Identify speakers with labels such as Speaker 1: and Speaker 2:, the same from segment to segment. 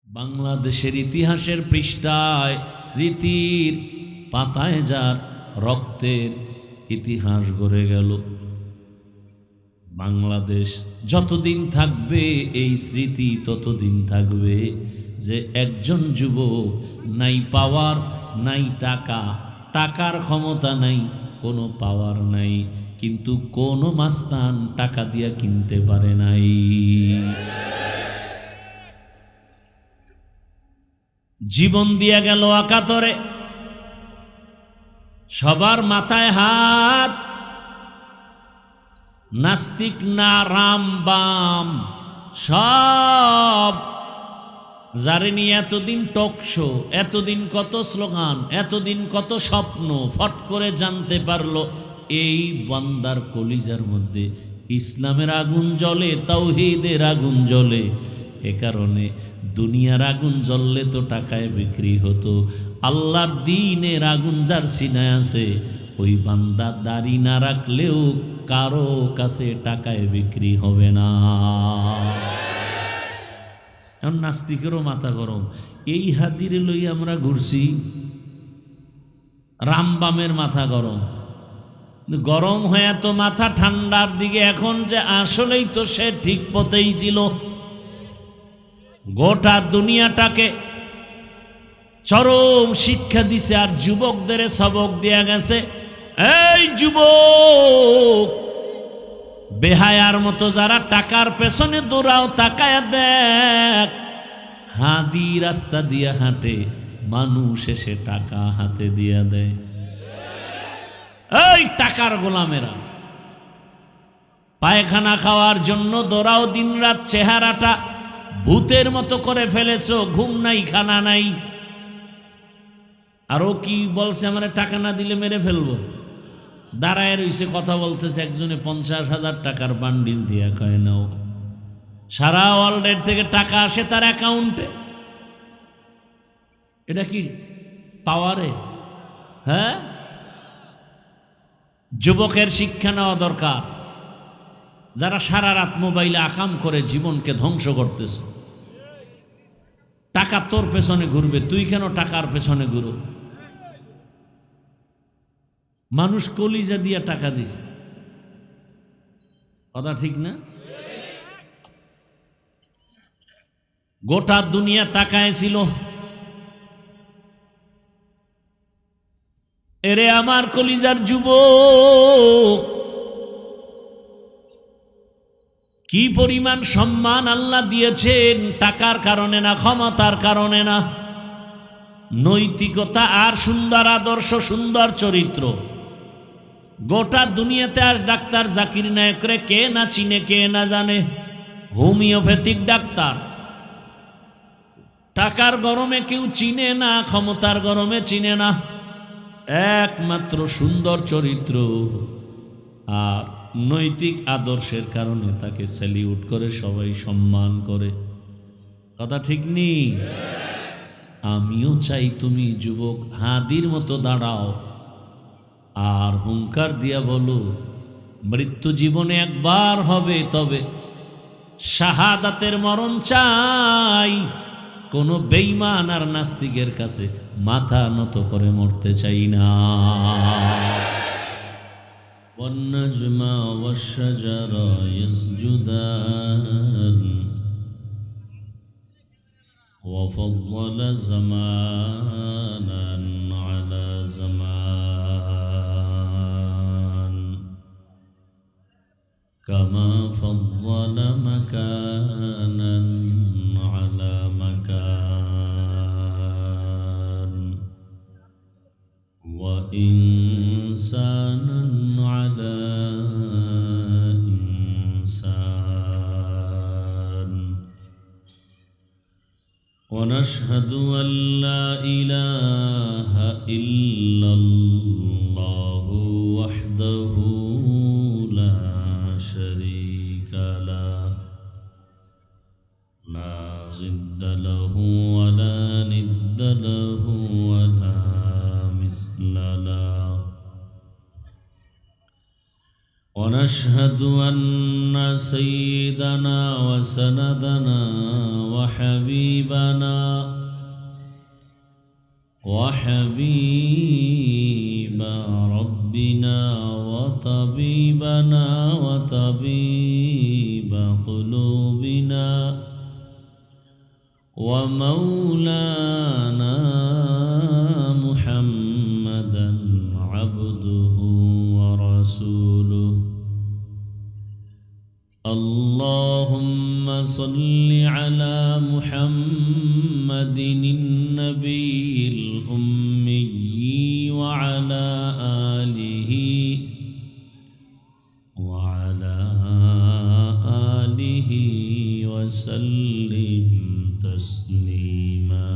Speaker 1: বাংলাদেশের ইতিহাসের পৃষ্ঠায় স্মৃতির পাতায় যার রক্তের ইতিহাস গড়ে গেল। বাংলাদেশ যতদিন থাকবে এই স্মৃতি ততদিন থাকবে যে একজন যুবক নাই পাওয়ার, নাই টাকা, টাকার ক্ষমতা নাই, কোনো পাওয়ার নাই, কিন্তু কোনো মাস্তান টাকা দিয়া কিনতে পারে নাই। জীবন দিয়া গেল আকাতরে, সবার মাথায় হাত, নাস্তিক না রাম বাম সব যারে নিয়ে এতদিন টকশো, এতদিন কত স্লোগান, এতদিন কত স্বপ্ন, ফট করে জানতে পারলো এই বান্দার কলিজার মধ্যে ইসলামের আগুন জ্বলে, তাওহীদের আগুন জ্বলে। এ কারণে দুনিয়ার আগুন জ্বললে তো টাকায় বিক্রি হতো, আল্লাহর দ্বীনের আগুন যার সিনায় আছে ওই বান্দা দাড়ি না রাখলেও কারো কাছে টাকায় বিক্রি হবে না। এখন নাস্তিকেরও মাথা গরম, এই হাদিরে লই আমরা ঘুরছি, রামবামের মাথা গরম, গরম হয়ে তো মাথা ঠান্ডার দিকে, এখন যে আসলেই তো সে ঠিক পথেই ছিল। গোটা দুনিয়াটাকে চরম শিক্ষা দিছে আর যুবকদের সবক দেয়া গেছে। এই যুবক, বেহায়ার মতো যারা টাকার পেছনে দৌড়াও, তাকায়া দেখ, হাদি রাস্তা দিয়া হাঁটে, মানুষ এসে টাকা হাতে দিয়া দেয়। এই টাকার গোলামেরা পায়খানা খাওয়ার জন্য দৌড়াও, দিনরাত চেহারাটা ভূতের মতো করে ফেলেছো, ঘুম নাই, খানা নাই। আরো কি বলছে, আমার টাকা না দিলে মেরে ফেলবো। দাঁড়ায় রইছে, কথা বলতেছে, একজনে 50,000 টাকার বান্ডিল দিয়া কয় নাও। সারা ওয়ার্ল্ডের থেকে টাকা আসে তার অ্যাকাউন্টে। এটা কি পাওয়ারে? হ্যাঁ, যুবকের শিক্ষা নেওয়া দরকার। যারা সারা রাত মোবাইলে আকাম করে জীবনকে ধ্বংস করতেছে, টাকা তোর পেছনে ঘুরবে, তুই কেন টাকার পেছনে ঘুরো? মানুষ কলিজা দিয়া টাকা দিছে, কথা ঠিক না? গোটা দুনিয়া তাকায় ছিল, এরে আমার কলিজার যুবক, কি পরিমাণ সম্মান আল্লাহ দিয়েছেন, টাকার কারণে না, ক্ষমতার কারণে না, নৈতিকতা আর সুন্দর আদর্শ, সুন্দর চরিত্র। গোটা দুনিয়াতে আজ ডাক্তার জাকির নায়েকরে কে না চিনে, কে না জানে, হোমিওপ্যাথিক ডাক্তার। টাকার গরমে কেউ চিনে না, ক্ষমতার গরমে চিনে না, একমাত্র সুন্দর চরিত্র আর নৈতিক আদর্শের কারণে তাকে স্যালিউট করে, সবাই সম্মান করে। কথা ঠিক নেই? আমিও চাই তুমি যুবক হাদির মতো দাঁড়াও আর হুঙ্কার দিয়া বলো, মৃত্যু জীবনে একবার হবে, তবে শাহাদাতের মরণ চাই। কোনো বেঈমান আর নাস্তিকের কাছে মাথা নত করে মরতে চাই না। والنجم والشجر يسجدان وفضل زمانا على زمان كما فضل مكانا على مكان وإنسانا على إنسان ونشهد أن لا إله إلا الله وحده لا شريك له لا ضد له ولا ند له ولا مثل له ونشهد أن سيدنا وسندنا وحبيبنا وحبيب ربنا وطبيبنا وطبيب قلوبنا ومولانا محمدا عبده ورسوله. اللهم صل على محمد النبي الأمي وعلى آله وسلم تسليما.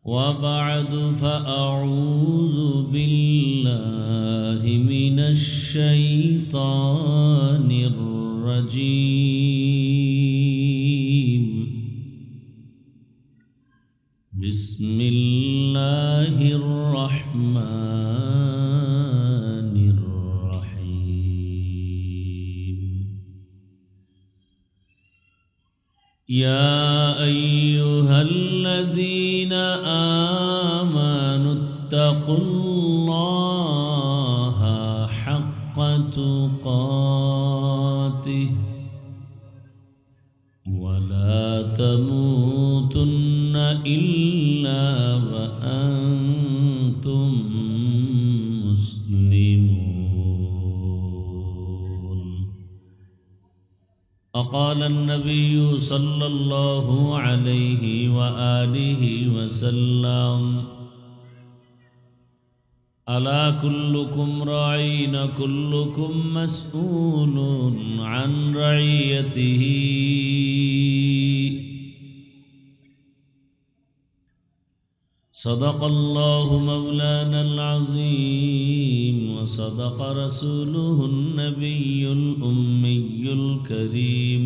Speaker 1: وبعد فأعوذ بالله من الشيطان الرجيم. بسم الله الرحمن الرحيم. يا أيها الذين آمنوا اتقوا الله حق تقاته ولا تموتن إلا وأنتم مسلمون. وقال النبي صلى الله عليه وآله وسلم: ألا كلكم راعين كلكم مسؤول عن رعيته. صدق الله مولانا العظيم وصدق رسوله النبي الأمي الكريم،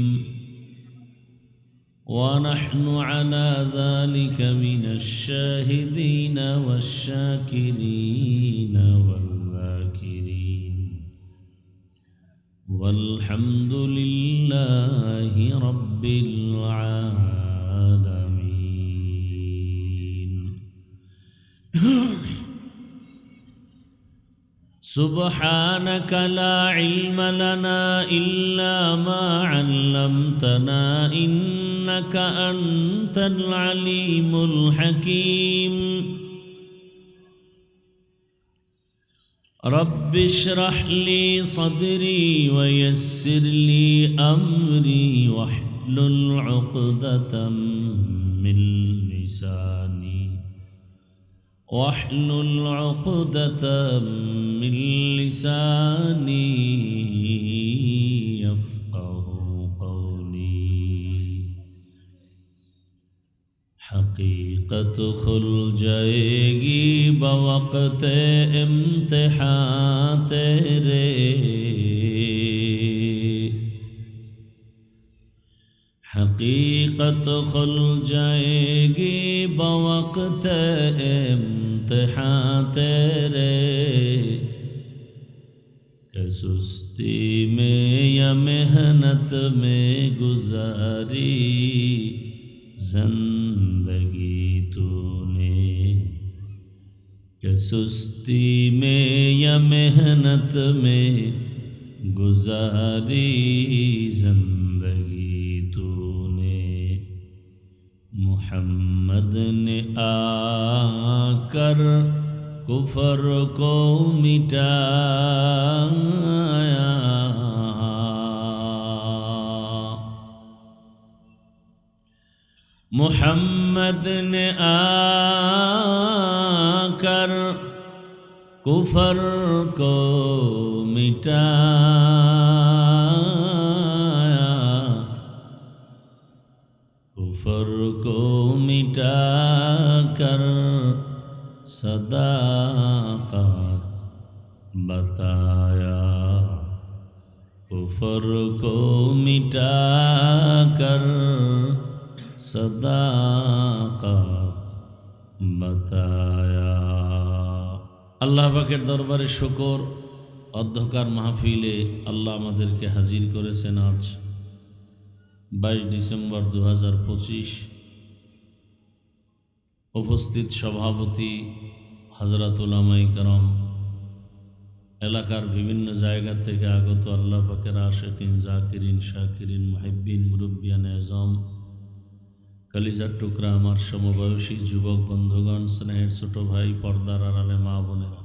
Speaker 1: ونحن على ذلك من الشاهدين والشاكرين والذاكرين، والحمد لله رب العالمين. سبحانك لا علم لنا إلا ما علمتنا إنك أنت العليم الحكيم. رب اشرح لي صدري ويسر لي أمري واحلل عقدة من لساني يفقه قولي. حقیقت کھل جائے گی بوقت امتحان تیرے، حقیقت کھل جائے گی بوقت امتحان تیرے، کہ سستی میں یا محنت میں گزاری زندگی تو نے، کہ سستی میں یا محنت میں گزاری زندگی تو نے. محمد نے آ کر کفر کو مٹایا، محمد نے آ کر کفر کو مٹایا، کفر کو مٹا کر صداقت بتایا، کفر کو مٹا کر صداقت بتایا. আল্লাহ পাকের দরবারে শুকর, অধ্যকার মাহফিলে আল্লাহ আমাদেরকে হাজির করেছেন আজ 22 ডিসেম্বর 2025। উপস্থিত সভাপতি হযরত উলামায়ে কেরাম, এলাকার বিভিন্ন জায়গা থেকে আগত আল্লাহ পাকের আশিকিন, জাকিরিন, শাকিরিন, মুহিব্বিন, মুরব্বিয়ান আযম, কলিজার টুকরা আমার সমবয়সী যুবক বন্ধুগণ, স্নেহের ছোট ভাই, পর্দার আড়ালে মা বোনেরা,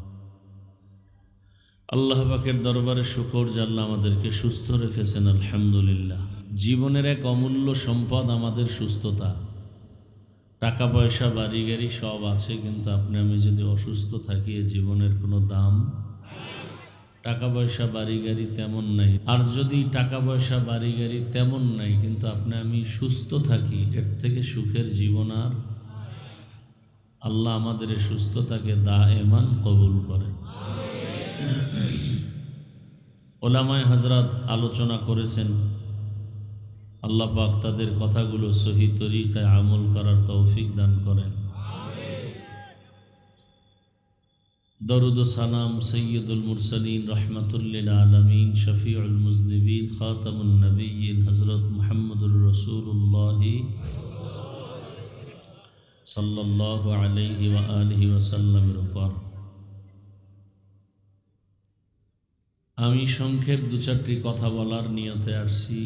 Speaker 1: আল্লাহ পাকের দরবারে শুকর যে আল্লাহ আমাদেরকে সুস্থ রেখেছেন, আলহামদুলিল্লাহ। জীবনের এক অমূল্য সম্পদ আমাদের সুস্থতা। টাকা পয়সা বাড়ি গাড়ি সব আছে, কিন্তু আপনি আমি যদি অসুস্থ থাকি, এ জীবনের কোনো দাম। টাকা পয়সা বাড়ি গাড়ি তেমন নাই, আর যদি টাকা পয়সা বাড়ি গাড়ি তেমন নাই কিন্তু আপনি আমি সুস্থ থাকি, এর থেকে সুখের জীবন আর। আল্লাহ আমাদের এই সুস্থতাকে দায়েমান কবুল করেন। ওলামায়ে হযরত আলোচনা করেছেন, আল্লাহ পাক তাদের কথাগুলো সহি তরিকায় আমল করার তৌফিক দান করেন। দরুদ ও সালাম সৈয়দুল মুরসালিন, রহমাতুল লিল আলামিন, শফিউল মুজনিবিন, খাতামুন নবিয়্যিন হযরত মুহাম্মদুর রাসূলুল্লাহ সাল্লাল্লাহু আলাইহি ওয়া আলিহি ওয়াসাল্লামের উপর। আমি সংক্ষেপ দু চারটি কথা বলার নিয়তে আসছি।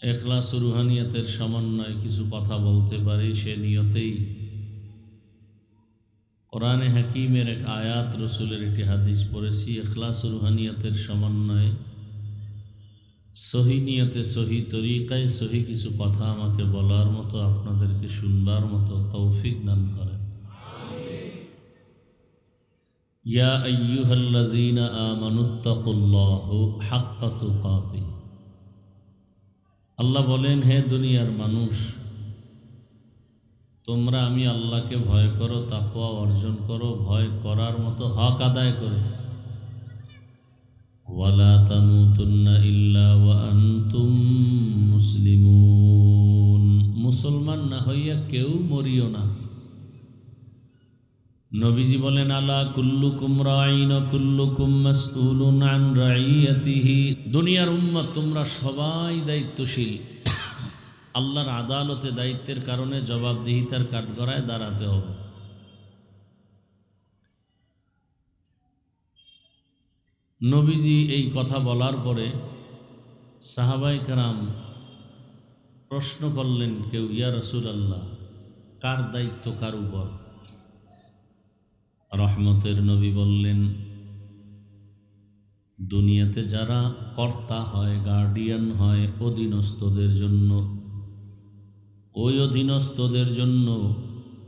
Speaker 1: ইখলাস ও রুহানিয়াতের সমন্বয়ে কিছু কথা বলতে পারি, সে নিয়তেই কোরআনে হাকিমের এক আয়াত, রসুলের একটি হাদিস পড়েছি। ইখলাস ও রুহানিয়াতের সমন্বয়ে সহি নিয়তে, সহি তরিকায় সহি কিছু কথা আমাকে বলার মতো, আপনাদেরকে শুনবার মতো তৌফিক দান করেন। ইয়া আইয়ুহাল্লাযীনা আমানুত্তাকুল্লাহ হাক্কা তুকাতিহ। আল্লাহ বলেন, হে দুনিয়ার মানুষ, তোমরা আমি আল্লাহকে ভয় করো, তাকওয়া অর্জন করো, ভয় করার মতো হক আদায় করো। ওয়ালা তামুতুন্না ইল্লা ওয়া আনতুম মুসলিমুন। মুসলমান না হইয়া কেউ মরিও না। নবীজি বলেন, আলা কুল্লুকুম রাঈন ওয়া কুল্লুকুম মাসউলুন আন রাইয়াতিহি। দুনিয়ার উম্মত, তোমরা সবাই দায়িত্বশীল। আল্লাহর আদালতে দায়িত্বের কারণে জবাবদিহিতার কাঠগড়ায় দাঁড়াতে হবে। নবীজি এই কথা বলার পরে সাহাবায়ে কেরাম প্রশ্ন করলেন, কেউ, ইয়া রাসূলুল্লাহ, কার দায়িত্ব কার উপর? রহমতের নবী বললেন, দুনিয়াতে যারা কর্তা হয়, গার্ডিয়ান হয় অধীনস্থদের জন্য, ওই অধীনস্থদের জন্য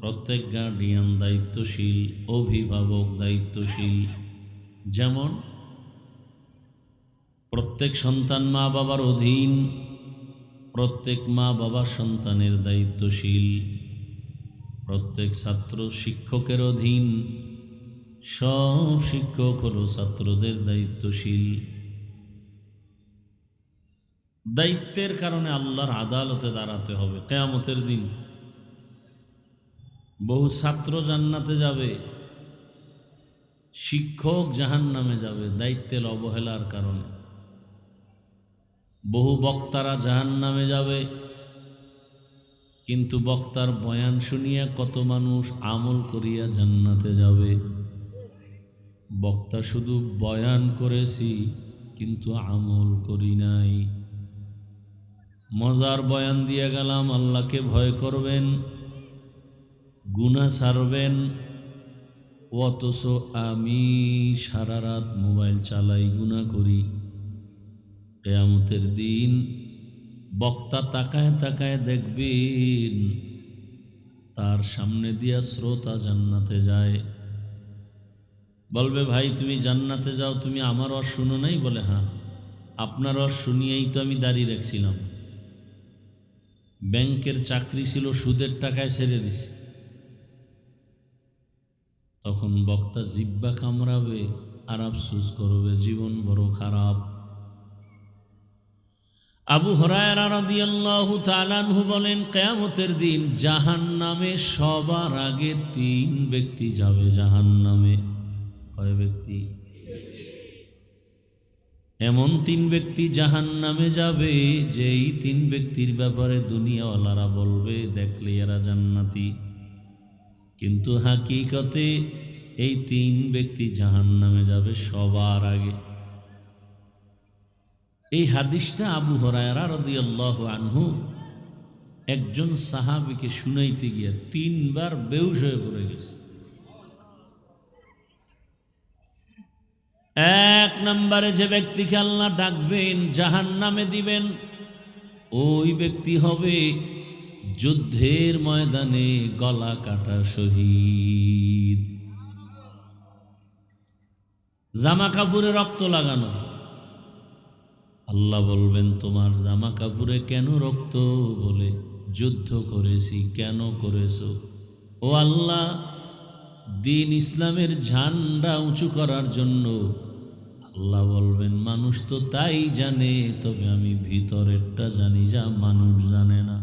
Speaker 1: প্রত্যেক গার্ডিয়ান দায়িত্বশীল, অভিভাবক দায়িত্বশীল। যেমন প্রত্যেক সন্তান মা বাবার অধীন, প্রত্যেক মা বাবা সন্তানের দায়িত্বশীল, প্রত্যেক ছাত্র শিক্ষকের অধীন, সব শিক্ষক হলো ছাত্রদের দায়িত্বশীল। দায়িত্বের কারণে আল্লাহর আদালতে দাঁড়াতে হবে কিয়ামতের দিন। বহু ছাত্র জান্নাতে যাবে, শিক্ষক জাহান্নামে যাবে দায়িত্বের অবহেলার কারণে। বহু বক্তারা জাহান্নামে যাবে, কিন্তু বক্তার বয়ান শুনিয়া কত মানুষ আমল করিয়া জান্নাতে যাবে। বক্তা শুধু বয়ান করেছি কিন্তু আমল করি নাই। মজার বয়ান দিয়ে গেলাম, আল্লাহকে ভয় করবেন, গুনাহ ছাড়বেন, অথচ আমি সারা রাত মোবাইল চালাই, গুনাহ করি। কিয়ামতের দিন বক্তা তাকায় তাকায় দেখবেন, তার সামনে দিয়া শ্রোতা জান্নাতে যায়। বলবে, ভাই তুমি জান্নাতে যাও, তুমি আমার ওয়াজ শুনো নাই? বলে, হ্যাঁ, আপনার ওয়াজ শুনিয়েই তো আমি দাঁড়িয়ে রাখছিলাম। ব্যাংকের চাকরি ছিল, সুদের টাকায় ছেড়ে দিছি। তখন বক্তা জিহ্বা কামড়াবে আর আফসোস করবে, জীবন বড় খারাপ। আবু হুরায়রা রাদিয়াল্লাহু তাআলা আনহু বলেন, কিয়ামতের দিন জাহান্নামে সবার আগে 3 ব্যক্তি যাবে জাহান্নামে। কয় ব্যক্তি? এমন 3 ব্যক্তি জাহান্নামে যাবে যে এই 3 ব্যক্তির ব্যাপারে দুনিয়াওয়ালারা বলবে দেখলে এরা জান্নাতি, কিন্তু হাকিকতে এই 3 ব্যক্তি জাহান্নামে যাবে সবার আগে। এই হাদিসটা আবু হুরায়রা রাদিয়াল্লাহু আনহু একজন সাহাবীকে শুনাইতে গিয়ে 3 বার বেহুশ হয়ে পড়ে গেছে। 1 নম্বরে যে ব্যক্তিকে আল্লাহ ডাকবেন, জাহান্নামে দিবেন, ওই ব্যক্তি হবে যুদ্ধের ময়দানে গলা কাটা শহীদ, জামা কাপড়ে রক্ত লাগানো। আল্লাহ বলবেন তোমার জামা কাপড়ে কেন রক্ত? বলে যুদ্ধ করেছি। কেন করেছো? ও আল্লাহ, দিন ইসলামের ঝান্ডা উঁচু করার জন্য। আল্লাহ বলবেন মানুষ তো তাই জানে, তবে আমি ভিতরেরটা জানি যা মানুষ জানে না।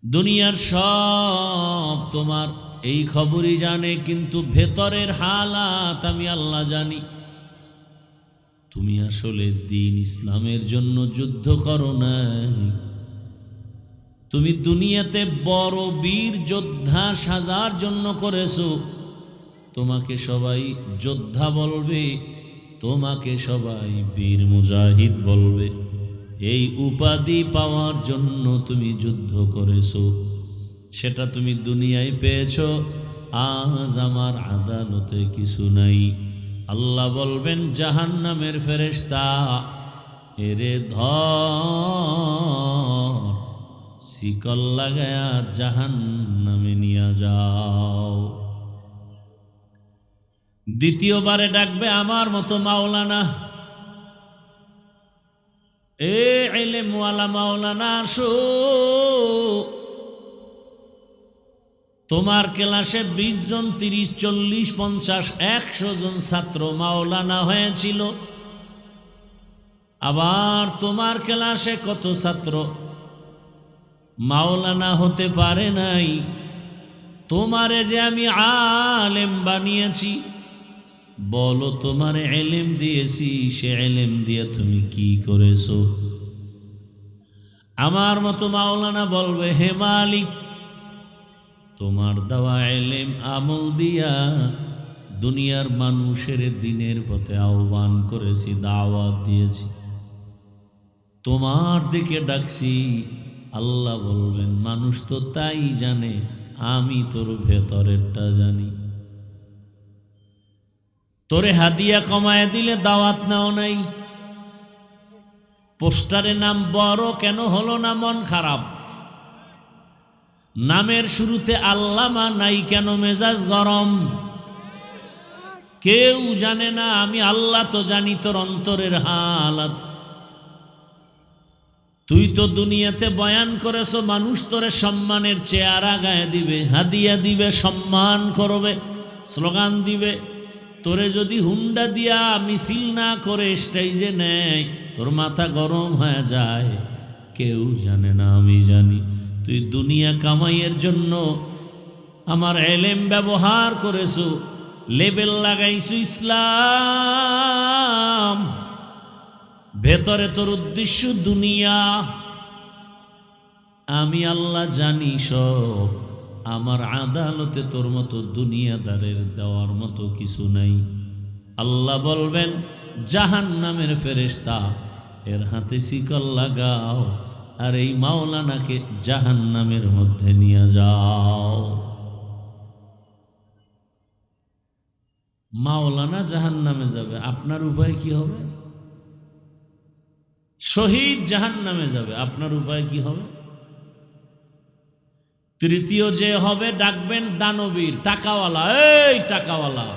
Speaker 1: দুনিয়ার সব তোমার এই খবরই জানে, কিন্তু ভেতরের হালাত আমি আল্লাহ জানি। তুমি আসলে দিন ইসলামের জন্য যুদ্ধ করো নাই, তুমি দুনিয়াতে বড় বীর যোদ্ধা সাজার জন্য করেছো। তোমাকে সবাই যোদ্ধা বলবে, তোমাকে সবাই বীর মুজাহিদ বলবে। এই উপাধি পাওয়ার জন্য তুমি যুদ্ধ করেছো, সেটা তুমি দুনিয়ায় পেয়েছো। আজ আমার আদালতে কিছু নাই। আল্লাহ বলবেন জাহান্নামের ফেরেশতা, এরে ধর, শিকল লাগায়া জাহান্নামে নিয়ে যাও। দ্বিতীয়বারে ডাকবে আমার মতো মাওলানা, এ ইলমওয়ালা মাওলানা আসো। তোমার ক্লাসে 20 জন, 30, 40, 50, 100 জন ছাত্র মাওলানা হয়েছিল। আবার তোমার ক্লাসে কত ছাত্র মাওলানা হতে পারে নাই। তোমারে যে আমি আলেম বানিয়েছি, বলো তোমারে ইলম দিয়েছি, সে ইলম দিয়ে তুমি কি করেছো? আমার মতো মাওলানা বলবে হে মালিক, তোমার দেওয়া ইলম আমল দিয়া দুনিয়ার মানুষের দিনের পথে আহ্বান করেছি, দাওয়াত দিয়েছি, তোমার দিকে ডাকছি। আল্লাহ বলবেন মানুষ তো তাই জানে, আমি তোর ভেতরেরটা জানি। তোরে হাদিয়া কমায় দিলে দাওয়াত নাও নাই, পোস্টারে নাম বড় কেন হলো না মন খারাপ, নামের শুরুতে আল্লামা নাই কেন মেজাজ গরম। কেউ জানে না, আমি আল্লাহ তো জানি তোর অন্তরের হালাত। তুই তো দুনিয়াতে বয়ান করেছো, মানুষ তোরে সম্মানের চেহারা গায়ে দিবে, হাদিয়া দিবে, সম্মান করবে, স্লোগান দিবে। তোরে যদি হুন্ডা দিয়া মিছিল না করে স্টেজে নেয়, তোর মাথা গরম হয়ে যায়। কেউ জানে না, আমি জানি। তুই দুনিয়া কামাইয়ের জন্য আমার ইলম ব্যবহার করেছো, লেবেল লাগাইছো ইসলাম, ভেতরে তোর উদ্দেশ্য দুনিয়া। আমি আল্লাহ জানি সব। আমার আদালতে তোর মতো দুনিয়াদারের দেওয়ার মতো কিছু নাই। আল্লাহ বলবেন জাহান্নামের ফেরেশতা, এর হাতে শিকল লাগাও, আর এই মাওলানাকে জাহান্নামের মধ্যে নিয়ে যাও। মাওলানা জাহান্নামে যাবে, আপনার উপায় কি হবে? শহীদ জাহান্নামে যাবে, আপনার উপায় কি হবে? তৃতীয় যে হবে, ডাকবেন দানবীর, টাকাওয়ালা। এই টাকাওয়ালা,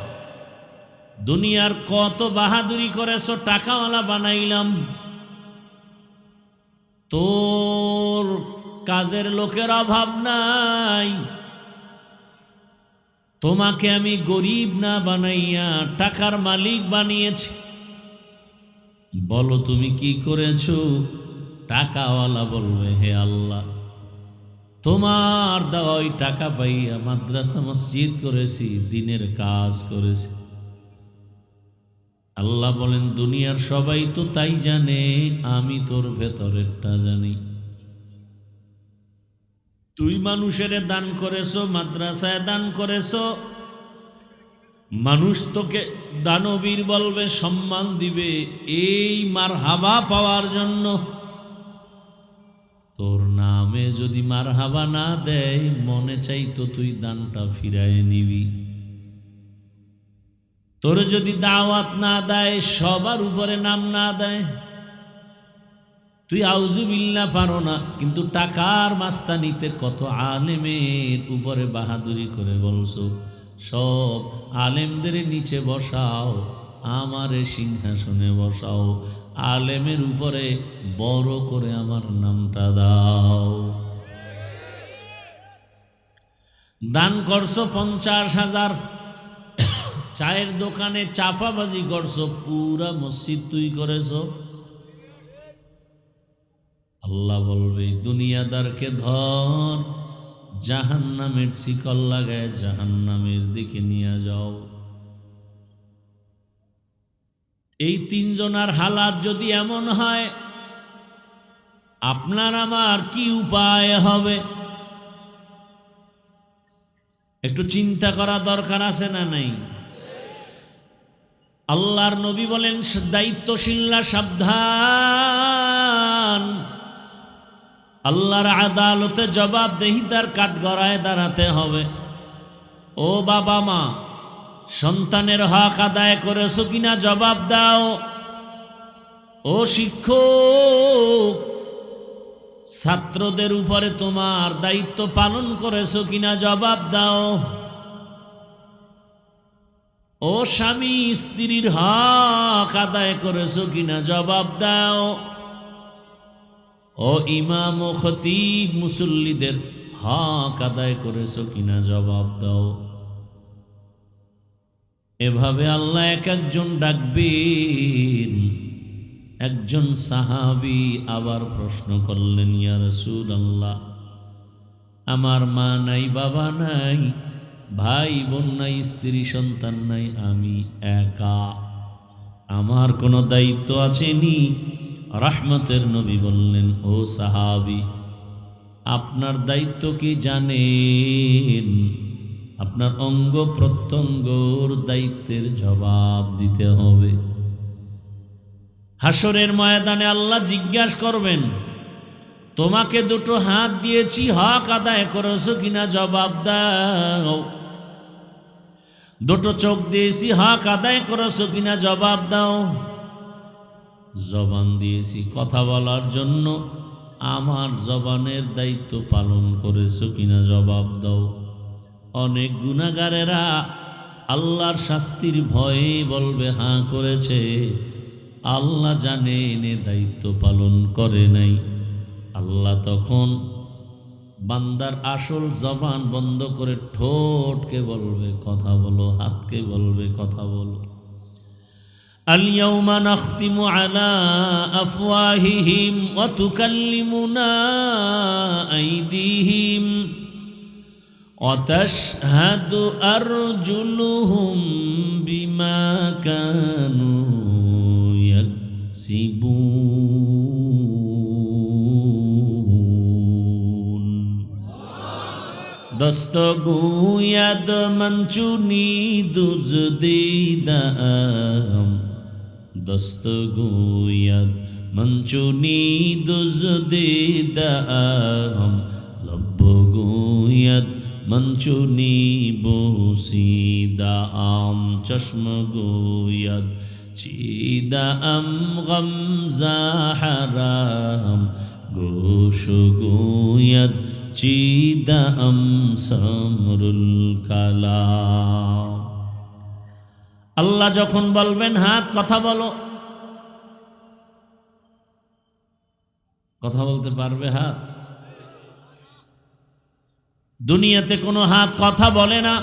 Speaker 1: দুনিয়ার কত বাহাদুরি করেছো, টাকাওয়ালা বানাইলাম। তোর কাজের লোকের অভাব নাই, তোমাকে আমি গরিব না বানাইয়া টাকার মালিক বানিয়েছি। বলো তুমি কি করেছো? টাকাওয়ালা বলবে হে আল্লাহ, তোমার দেওয়া ওই টাকা পাইয়া মাদ্রাসা মসজিদ করেছি, দিনের কাজ করেছি। আল্লাহ বলেন দুনিয়ার সবাই তো তাই জানে, আমি তোর ভেতরেরটা জানি। তুই মানুষের দান করেছো, মাদ্রাসায় দান করেছো, মানুষ তোকে দানবীর বলবে, সম্মান দিবে, এই মারহাবা পাওয়ার জন্য। তোর নামে যদি মারহাবা না দেয়, মনে চাইতো তুই দানটা ফিরায় নিবি। তোর যদি দাওয়াত না দেয়, সবার উপরে নাম না দেয়, তুই আউযুবিল্লাহ পারো না, কিন্তু টাকার মাস্তানিতে কত আলেমের উপরে বাহাদুরি করে বলছো, সব আলেমদের নিচে বসাও, আমারে সিংহাসনে বসাও, আলেমের উপরে বড় করে আমার নামটা দাও। দান করছো 50,000, চায়ের দোকানে চাপাবাজি করছো, পুরা মসজিদ তুই করেছো। আল্লাহ বলবে দুনিয়াদারকে ধর, জাহান্নামের শিকল লাগায় জাহান্নামের দিকে নিয়ে যাও। এই তিনজনার হালাত যদি এমন হয়, আপনার আমার কি উপায় হবে? একটু চিন্তা করা দরকার আছে না নাই? আল্লাহর নবী বলেন দায়িত্বশীলরা সাবধান, আল্লাহর আদালতে জবাবদেহিতার কাঠগড়ায় দাঁড়াতে হবে। ও বাবা মা, সন্তানের হক আদায় করেছো কিনা জবাব দাও। ও শিক্ষক, ছাত্রদের উপরে তোমার দায়িত্ব পালন করেছো কিনা জবাব দাও। ও স্বামী, স্ত্রীর হক আদায় করেছো কিনা জবাব দাও। ও ইমাম ও খতিব, মুসল্লিদের হক আদায় করেছো কিনা জবাব দাও। এভাবে আল্লাহ এক একজন ডাকবেন। একজন সাহাবী আবার প্রশ্ন করলেন, ইয়া রাসূলুল্লাহ, আমার মা নাই, বাবা নাই, ভাই বোন নাই, স্ত্রী সন্তান নাই, আমি একা, আমার কোনো দায়িত্ব আছেনি? রাহমতের নবী বললেন, ও সাহাবী, আপনার দায়িত্ব কি জানেন? আপনার অঙ্গ প্রত্যঙ্গর দায়িত্বের জবাব দিতে হবে। হাসরের ময়দানে আল্লাহ জিজ্ঞাসা করবেন, তোমাকে দুটো হাত দিয়েছি, হক আদায় করেছো কিনা জবাব দাও। দুটো চোখ দিয়েছি, হক আদায় করেছো কিনা জবাব দাও। জবান দিয়েছি কথা বলার জন্য, আমার জবানের দায়িত্ব পালন করেছো কিনা জবাব দাও। অনেক গুনাহগারেরা আল্লাহর শাস্তির ভয়ে বলবে হ্যাঁ করেছে, আল্লাহ জানেন এ দায়িত্ব পালন করে নাই। আল্লাহ তখন বান্দার আসল জবান বন্ধ করে ঠোঁটকে বলবে কথা বলো, হাতকে বলবে কথা বলো। আল-ইয়াওমা নাখতিমু আলা আফওয়াহিহিম ওয়া তুকাল্লিমুনা আইদিহিম ওয়া তাশহাদু আরজুলুহুম বিমা কানু ইয়াকসিবুন। দস্তগুয়াদ মঞ্চুনি দুজদিদাম, দস্তগুয়াদ মঞ্চুনি দুজদিদাম, লব্বগুয়াদ মঞ্চুনি বসিদাম, চশমগুয়াদ চিদাম গমজা হারাম, গোশগুয়াদ চিদাম সমরুল কালাম। আল্লাহ যখন বলবেন হাত কথা বলো, কথা বলতে পারবে হাত? দুনিয়াতে কোনো হাত কথা বলে না,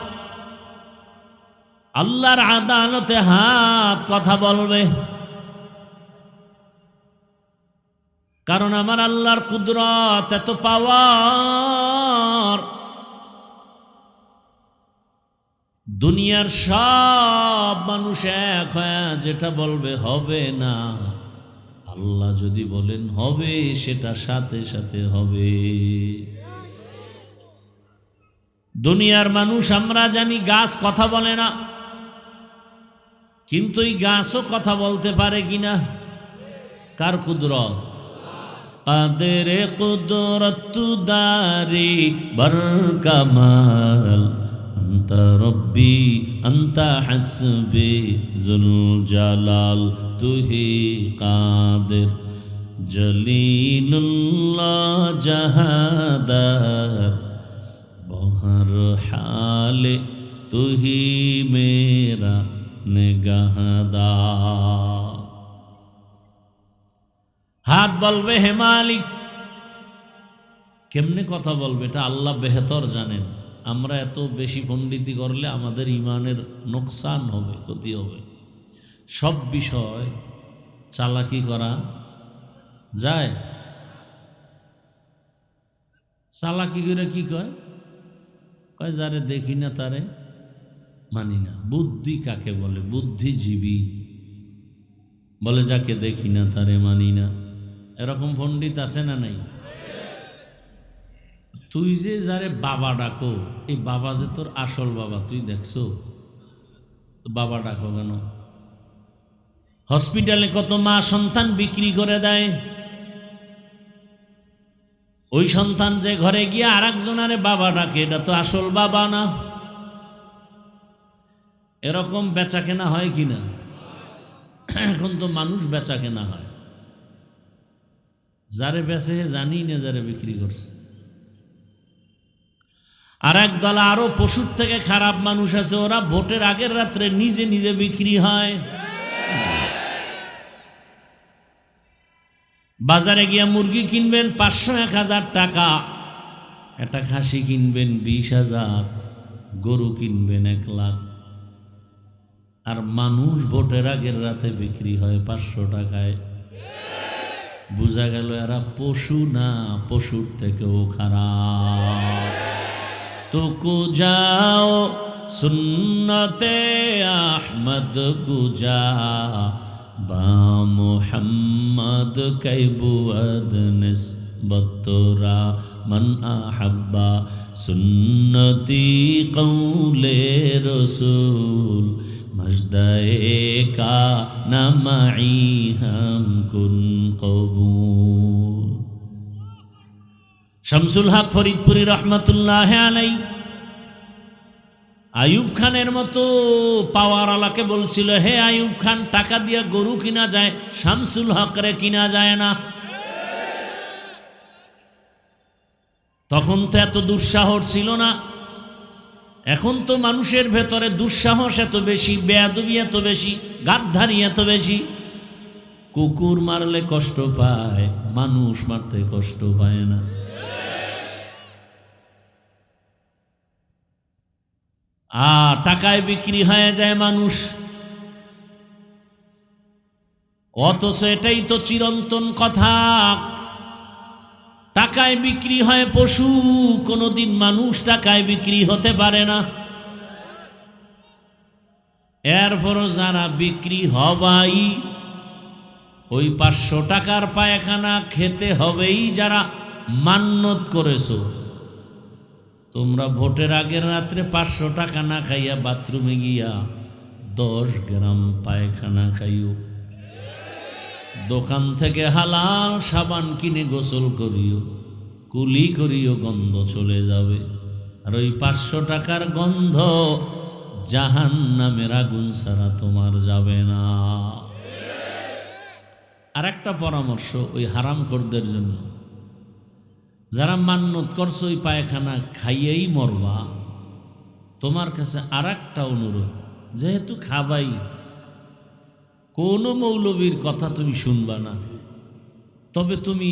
Speaker 1: আল্লাহর আদালতে হাত কথা বলবে। কারণ আমার আল্লাহর কুদরত এত পাওয়ার, দুনিয়ার সব মানুষ এক হয়ে যেটা বলবে হবে না, আল্লাহ যদি বলেন হবে সেটা সাথে সাথে হবে। দুনিয়ার মানুষ আমরা জানি গাছ কথা বলে না, কিন্তু এই গাছও কথা বলতে পারে কিনা? কার কুদরত? কাদের কুদরত দারি বর কামাল, আনতা রব্বি আনতা হাসবি জুল জালাল, তুহি কাদের জলিলুল্লাহ জাহাদার, বহর হালে তুহি মেরা নিগাহদার। হাত বলবে হে মালিক, কেমনে কথা বলবে এটা আল্লাহ বেহতর জানেন। আমরা এত বেশি পণ্ডিতি করলে আমাদের ইমানের নোকসান হবে, ক্ষতি হবে। সব বিষয় চালাকি করা যায়? চালাকি করে কি কয়? কয় যারে দেখি না তারে মানি না। বুদ্ধি কাকে বলে? বুদ্ধিজীবী বলে যাকে দেখি না তারে মানি না। এরকম পণ্ডিত আছে না নাই? তুই যে যারে বাবা ডাকো, এই বাবা যে তোর আসল বাবা তুই দেখছো? বাবা ডাকো কেন? হসপিটালে কত মা সন্তান বিক্রি করে দেয়, ওই সন্তান যে ঘরে গিয়ে আর একজনারে বাবা ডাকে, এটা তো আসল বাবা না। এরকম বেচা কেনা হয় কিনা? এখন তো মানুষ বেচা কেনা হয়, যারে বেচে জানি না যারে বিক্রি করছে। আর এক দল আরো পশুর থেকে খারাপ মানুষ আছে, ওরা ভোটের আগের রাত্রে নিজে নিজে বিক্রি হয়। বাজারে গিয়া মুরগি কিনবেন 500-1000 টাকা, একটা খাসি কিনবেন 20,000, গরু কিনবেন 1 লাখ, আর মানুষ ভোটের আগের রাতে বিক্রি হয় 500 টাকায়। বোঝা গেল এরা পশু না, পশুর থেকেও খারাপ। তো কুজাও সুন্নতে আহমদ কুজা, বা মুহাম্মদ কাইবুয়াদ নিসবতরা, মান আহাব্বা সুন্নতি কৌলে রসুল, মজদায়ে কা নামাই হাম কুন কবুল। শামসুল হক ফরিদপুরি রহমতুল্লাহ আলাই আয়ুব খানের মতো পাওয়ার আলাকে বলছিল, হে আয়ুব খান, টাকা দিয়ে গরু কিনা যায়, শামসুল হকরে কিনা যায় না। তখন তো এত দুঃসাহস ছিল না। এখন তো মানুষের ভেতরে দুঃসাহস এত বেশি, বেয়াদবি এত বেশি, গাদ্দারি এত বেশি। কুকুর মারলে কষ্ট পায়, মানুষ মারতে কষ্ট পায় না। টাকায় বিক্রি হয়ে যায় মানুষ, অথচ এটাই তো চিরন্তন কথা। টাকায় বিক্রি হয় পশু, কোনোদিন মানুষ টাকায় বিক্রি হতে পারে না। এরপরও যারা বিক্রি হবাই, ওই 500 টাকার পায়খানা খেতে হবেই যারা মান্যত করেছো। তোমরা ভোটের আগের রাত্রে 500 টাকা না খাইয়া বাথরুমে গিয়া 10 গ্রাম পায়খানা খাইও। দোকান থেকে হালাল সাবান কিনে গোসল করিও, কুলি করিও, গন্ধ চলে যাবে। আর ওই 500 টাকার গন্ধ জাহান্নামের আগুন ছাড়া তোমার যাবে না। আর একটা পরামর্শ ওই হারামখোরদের জন্য, যারা মান্যত করছো ওই পায়খানা খাইয়েই মরবা, তোমার কাছে আর একটা অনুরোধ, যেহেতু খাবাই, কোনো মৌলবীর কথা তুমি শুনবা না। তবে তুমি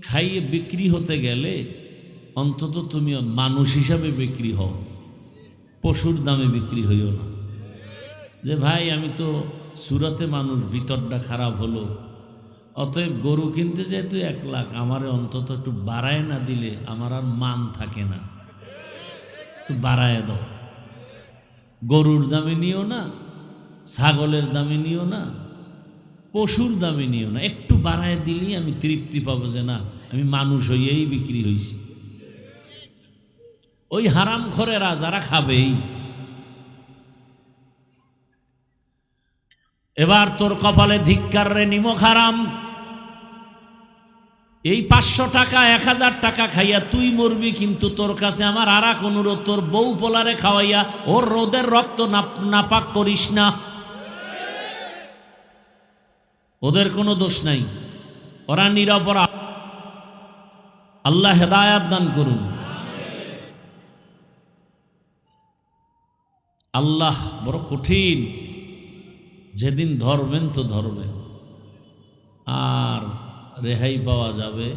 Speaker 1: খাইয়ে বিক্রি হতে গেলে অন্তত তুমি মানুষ হিসাবে বিক্রি হও, পশুর দামে বিক্রি হইও না। যে ভাই আমি তো সুরাতে মানুষ, ভিতরটা খারাপ হলো, অতএব গরু কিনতে যেহেতু 1 লাখ, আমারে অন্তত একটু বাড়ায় না দিলে আমার আর মান থাকে না, একটু বাড়ায় দাও। গরুর দামে নিও না, ছাগলের দামে নিও না, পশুর দামে নিও না, একটু বাড়ায় দিলেই আমি তৃপ্তি পাবো যে না আমি মানুষ হইয়েই বিক্রি হইছি। ওই হারামখোরেরা যারা খাবেই। এবার তোর কপালে ধিক্কার রে নিমক হারাম। এই 500 টাকা 1000 টাকা খাইয়া তুই মরবি, কিন্তু তোর কাছে আমার আর এক অনুরোধ, তোর বউ পোলারে খাওয়াইয়া ওর রোদের রক্ত নাপাক করিস না। ওদের কোনো দোষ নাই, ওরা নিরপরাধ। আল্লাহ হেদায়াত দান করুন। আল্লাহ বড় কঠিন, যেদিন ধরবেন তো ধরবেন, আর রেহাই পাওয়া যাবে।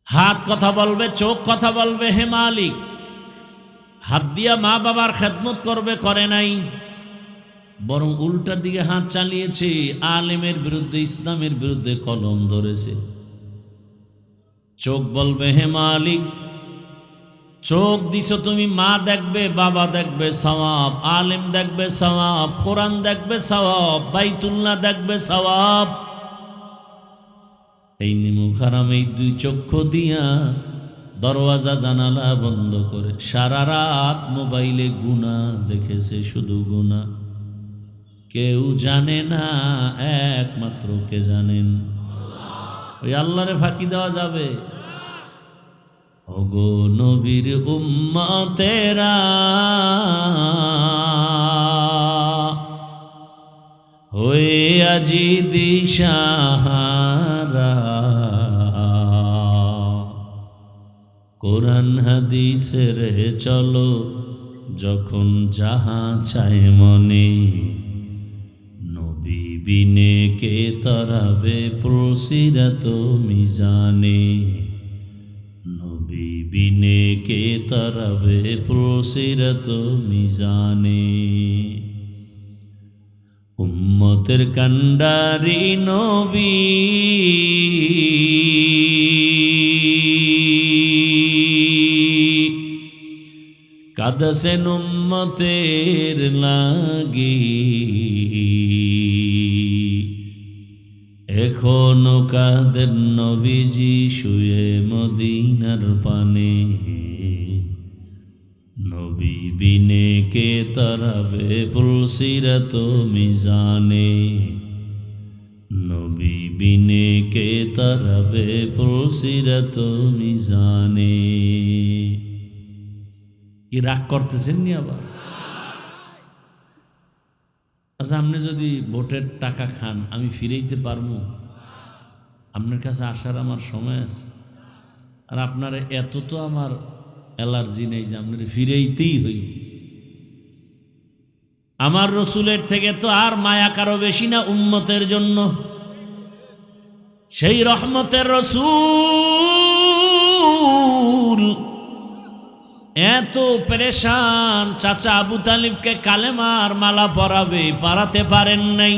Speaker 1: হাত কথা বলবে, চোখ কথা বলবে, হে মালিক। হাত দিয়া মা বাবার খেদমত করবে, করে নাই, বরং উল্টার দিকে হাত চালিয়েছে, আলেমের বিরুদ্ধে, ইসলামের বিরুদ্ধে কলম ধরেছে। চোখ বলবে, হে মালিক, চোখ দিছো তুমি, মা দেখবে, বাবা দেখবে সওয়াব, আলেম দেখবে সওয়াব, কোরআন দেখবে সওয়াব, বাইতুল্লাহ দেখবে সওয়াব। এই নিমুখ হারাম, এই 2 চক্ষু দিয়া দরওয়াজা জানালা বন্ধ করে সারা রাত মোবাইলে গুনাহ দেখেছে, শুধু গুনাহ। কেউ জানে না, একমাত্র কে জানেন? ওই আল্লাহরে ফাঁকি দেওয়া যাবে? ওগো নবীর উম্মতেরা, হয়ে আজি দিশাহারা, কোরআন হাদিসের চলো যখন যাহা চায় মনে, নবী বিনে কে তরাবে পুলসিরাত মিজানে, নবী বিনে কে তরাবে পুলসিরাত মিজানে। উম্মতের কান্ডারি নবী, কাঁদছেন উম্মতের লাগি, এখনো কাঁদেন নবীজি শুয়ে মদিনার পানে, নবী বিনে কে তরাবে পুলসিরাত মিজানে, নবী বিনে কে তরাবে পুলসিরাত মিজানে। কি রাগ করতেছেন নি আবার? আচ্ছা, আপনি যদি ভোটের টাকা খান, আমি ফিরাইতে পারবো? আপনার কাছে আসার আমার সময় আছে? আর আপনার এত তো আমার অ্যালার্জি নেই যে আপনার ফিরাইতেই হই। আমার রসুলের থেকে তো আর মায়া কারো বেশি না উম্মতের জন্য। সেই রহমতের রসুল এত পেরেশান, চাচা আবু তালিবকে কালেমার মালা পরাবে, পারাতে পারেন নাই।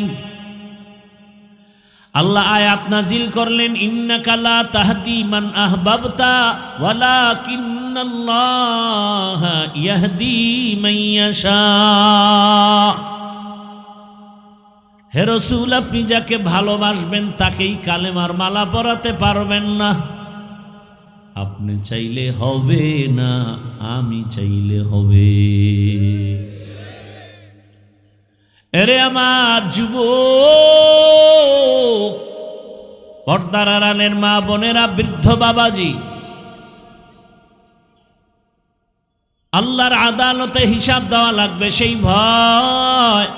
Speaker 1: আল্লাহ আয়াত নাজিল করলেন, ইন্নাকা লা তাহদি মান আহবাবতা ওয়ালাকিন্নাল্লাহা ইয়াহদি মান ইয়াশা। হে রাসূল, আপনি যাকে ভালোবাসবেন তাকেই কালেমার মালা পরাতে পারবেন না। আপনি চাইলে হবে না, আমি চাইলে হবে। এরে আমার যুবক, পর্দার আড়ালের মা বোনেরা, বৃদ্ধ বাবাজি, আল্লাহর আদালতে হিসাব দেওয়া লাগবে, সেই ভয়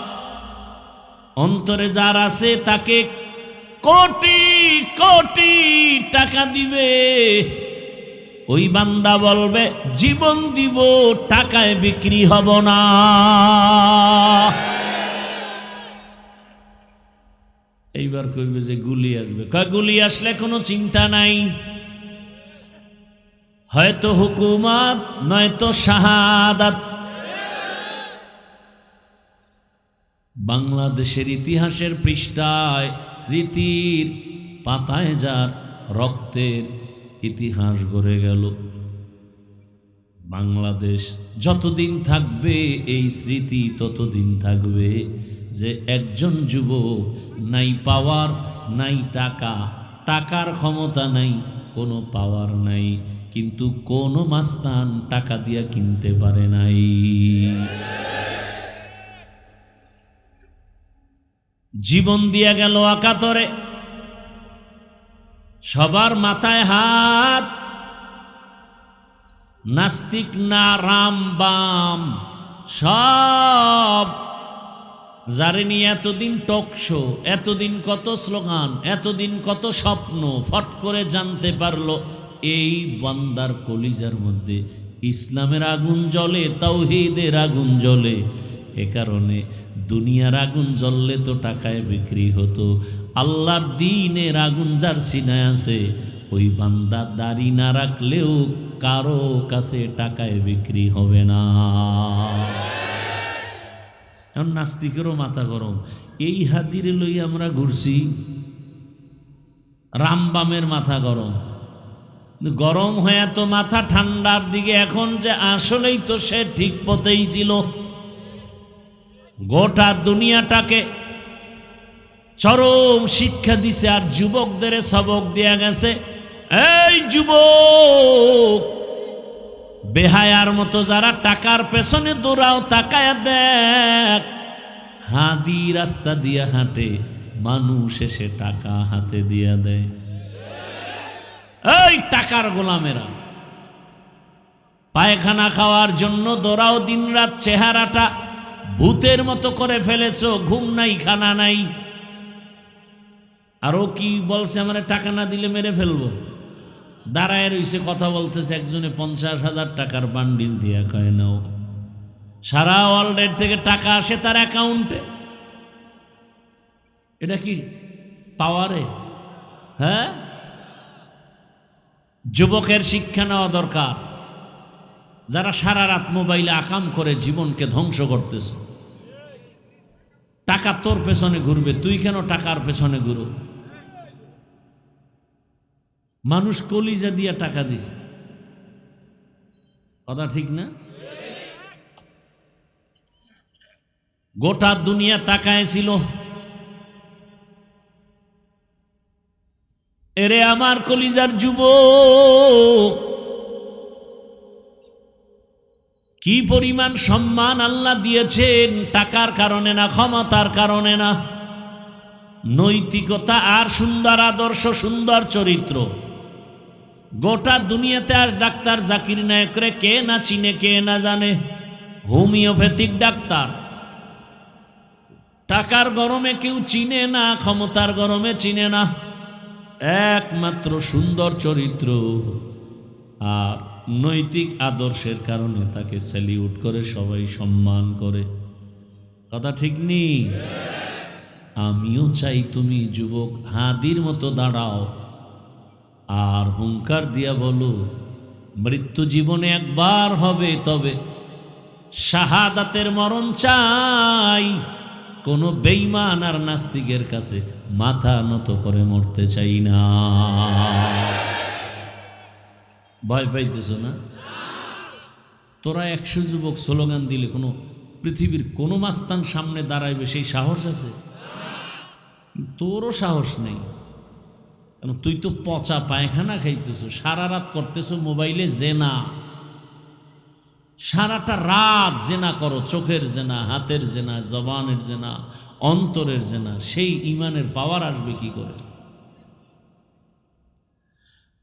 Speaker 1: অন্তরে যার আছে তাকে কোটি কোটি টাকা দিবে। ওই বান্দা বলবে জীবন দিব, টাকায় বিক্রি হব না। এইবার কইবে যে গুলি আসবে। কয় গুলি আসলে কোনো চিন্তা নাই, হয়তো হুকুমত নয়তো শাহাদাত। বাংলাদেশের ইতিহাসের পৃষ্ঠায়, স্মৃতির পাতায় যার রক্তের ইতিহাস গড়ে গেল, বাংলাদেশ যতদিন থাকবে এই স্মৃতি ততদিন থাকবে যে একজন যুবক নাই পাওয়ার, নাই টাকা, টাকার ক্ষমতা নাই, কোনো পাওয়ার নাই, কিন্তু কোনো মাস্তান টাকা দিয়া কিনতে পারে নাই। জীবন দিয়া গেল আকাতরে, সবার মাথায় হাত, নাস্তিক না রাম বাম সব, যারে নিয়ে এতদিন টক শো, এতদিন কত স্লোগান, এতদিন কত স্বপ্ন, ফট করে জানতে পারলো এই বান্দার কলিজার মধ্যে ইসলামের আগুন জ্বলে, তাওহীদের আগুন জ্বলে। এ কারণে দুনিয়ার আগুন জ্বললে তো টাকায় বিক্রি হতো, আল্লাহর দ্বীনের আগুন যার সিনায় আছে ওই বান্দা দাড়ি না রাখলেও কারো কাছে টাকায় বিক্রি হবে না। এখন নাস্তিকেরও মাথা গরম, এই হাদিরে লই আমরা ঘুরছি, রামবামের মাথা গরম, গরম হয়ে তো মাথা ঠান্ডার দিকে, এখন যে আসলেই তো সে ঠিক পথেই ছিল। গোটা দুনিয়াটাকে চরম শিক্ষা দিছে আর যুবকদের সবক দেয়া গেছে, এই যুবক বেহায়ার মতো যারা টাকার পেছনে দৌড়াও, তাকায়া দেখ হাদি রাস্তা দিয়া হাঁটে, মানুষ এসে টাকা হাতে দিয়া দেয়। এই টাকার গোলামেরা পায়খানা খাওয়ার জন্য দৌড়াও, দিনরাত চেহারাটা ভূতের মতো করে ফেলেছো, ঘুম নাই খানা নাই। আরো কি বলছে, আমরা টাকা না দিলে মেরে ফেলবো। দাঁড়ায় রইছে কথা বলতেছে, একজনে 50,000 টাকার বান্ডিল দিয়া কয় নাও। সারা ওয়ার্ল্ডের থেকে টাকা আসে তার অ্যাকাউন্টে। এটা কি পাওয়ারে? হ্যাঁ, যুবকের শিক্ষা নেওয়া দরকার। যারা সারা রাত মোবাইলে আকাম করে জীবনকে ধ্বংস করতেছে, টাকা তোর পেছনে ঘুরবে, তুই কেন টাকার পেছনে ঘুরো? মানুষ কলিজা দিয়া টাকা দিছে, কথা ঠিক না? গোটা দুনিয়া তাকায় ছিল, এরে আমার কলিজার যুবক, কি পরিমাণ সম্মান আল্লাহ দিয়েছেন, টাকার কারণে না, ক্ষমতার কারণে না, নৈতিকতা আর সুন্দর আদর্শ, সুন্দর চরিত্র। গোটা দুনিয়াতে আজ ডাক্তার জাকির নায়েকরে কে না চিনে, কে না জানে, হোমিওপ্যাথিক ডাক্তার। টাকার গরমে কেউ চিনে না, ক্ষমতার গরমে চিনে না, একমাত্র সুন্দর চরিত্র আর নৈতিক আদর্শের কারণে তাকে স্যালিউট করে, সবাই সম্মান করে। কথা ঠিক নেই? আমিও চাই তুমি যুবক হাদির মতো দাঁড়াও আর হুঙ্কার দিয়া বলো, মৃত্যু জীবনে একবার হবে, তবে শাহাদাতের মরণ চাই। কোন বেঈমান আর নাস্তিকের কাছে মাথা নত করে মরতে চাই না। ভয় পাইতেছ না? তোরা 100 যুবক স্লোগান দিলে কোনো পৃথিবীর কোনো মাস্তান সামনে দাঁড়াইবে সেই সাহস আছে? তোরও সাহস নেই, কারণ তুই তো পচা পায়খানা খাইতেছ, সারা রাত করতেছ মোবাইলে জেনা, সারাটা রাত জেনা করো, চোখের জেনা, হাতের জেনা, জবানের জেনা, অন্তরের জেনা। সেই ইমানের পাওয়ার আসবে কি করে?